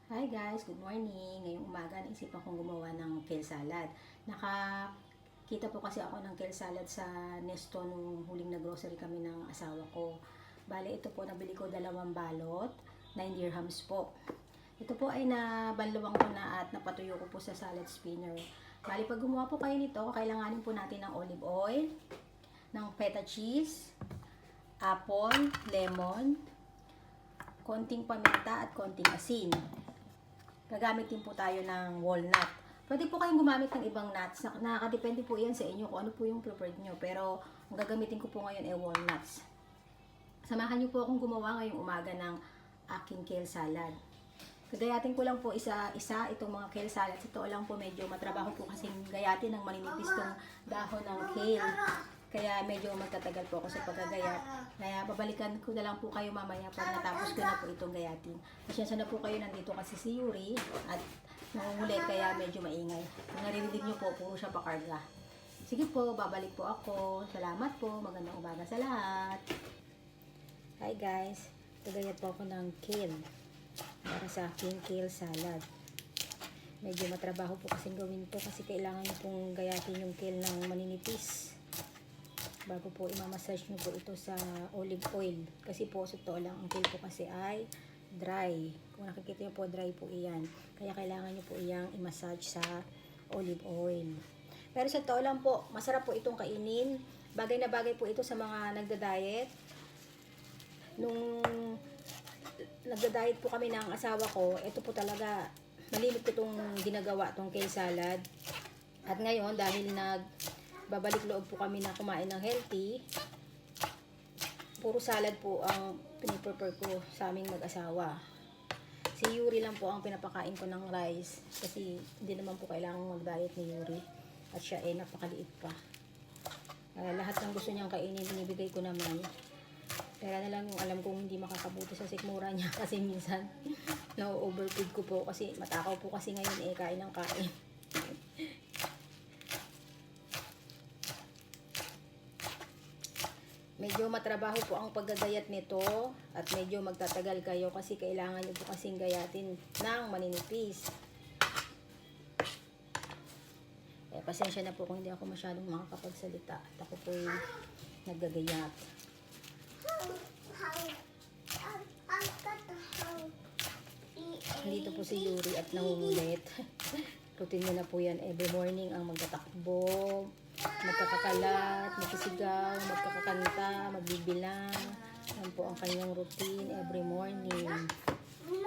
Hi guys, good morning. Ngayong umaga naisipan kong gumawa ng kale salad. Nakakita po kasi ako ng kale salad sa Nesto nung huling nag-grocery kami ng asawa ko. Bale, ito po nabili ko 2 balot, 9 dirhams po. Ito po ay nabanluwang ko na at napatuyo ko po sa salad spinner. Bale, pag gumawa po kayo nito, kailanganin po natin ng olive oil, ng feta cheese, apple, lemon, konting paminta at konting asin. Gagamit din po tayo ng walnut. Pwede po kayong gumamit ng ibang nuts. Nakakadepende po yan sa inyo kung ano po yung preferred nyo. Pero ang gagamitin ko po ngayon ay walnuts. Samahan nyo po akong gumawa ngayong umaga ng aking kale salad. Gagayatin ko lang po isa-isa itong mga kale salad. Ito lang po medyo matrabaho po kasing gayatin ng maninipis tong dahon ng kale. Kaya medyo magtatagal po ako sa paggagayat. Kaya babalikan ko na lang po kayo mamaya pag natapos ko na po itong gayatin. Pasensya na po kayo, nandito kasi si Yuri at nangunguli kaya medyo maingay. Kung naririnig nyo po, puro siya pakarga. Sige po, babalik po ako. Salamat po. Magandang umaga sa lahat. Hi guys. Gagayat po ako ng kale para sa aking kale salad. Medyo matrabaho po kasing gawin to kasi kailangan nyo pong gayatin yung kale ng maninipis bago po imamassage nyo po ito sa olive oil. Kasi po, sa totoo lang, ang kale po kasi ay dry. Kung nakikita nyo po, dry po iyan. Kaya kailangan nyo po iyang i-massage sa olive oil. Pero sa totoo lang po, masarap po itong kainin. Bagay na bagay po ito sa mga nagda-diet. Nung nagda-diet po kami ng asawa ko, ito po talaga, malimit ko itong ginagawa, itong kale salad. At ngayon, dahil babalik loob po kami na kumain ng healthy, puro salad po ang piniprepare ko sa aming mag-asawa. Si Yuri lang po ang pinapakain ko ng rice kasi hindi naman po kailangang mag-diet ni Yuri at siya ay napakaliit pa. Lahat ng gusto niyang kainin binibigay ko naman. Pero na lang yung alam kong hindi makakabuti sa sikmura niya kasi minsan na-overfeed ko po kasi matakaw po kasi ngayon kain ng kain. Medyo matrabaho po ang paggagayat nito at medyo magtatagal kayo kasi kailangan nyo po kasing gayatin ng maninipis. Pasensya na po kung hindi ako masyadong makakapagsalita at ako po naggagayat. Dito po si Yuri at nangungulit. Routine niya na po yan every morning ang magtatakbo, magkakakalat, magkisigaw, magkakakanta, magbibilang. Yan po ang kanyang routine every morning.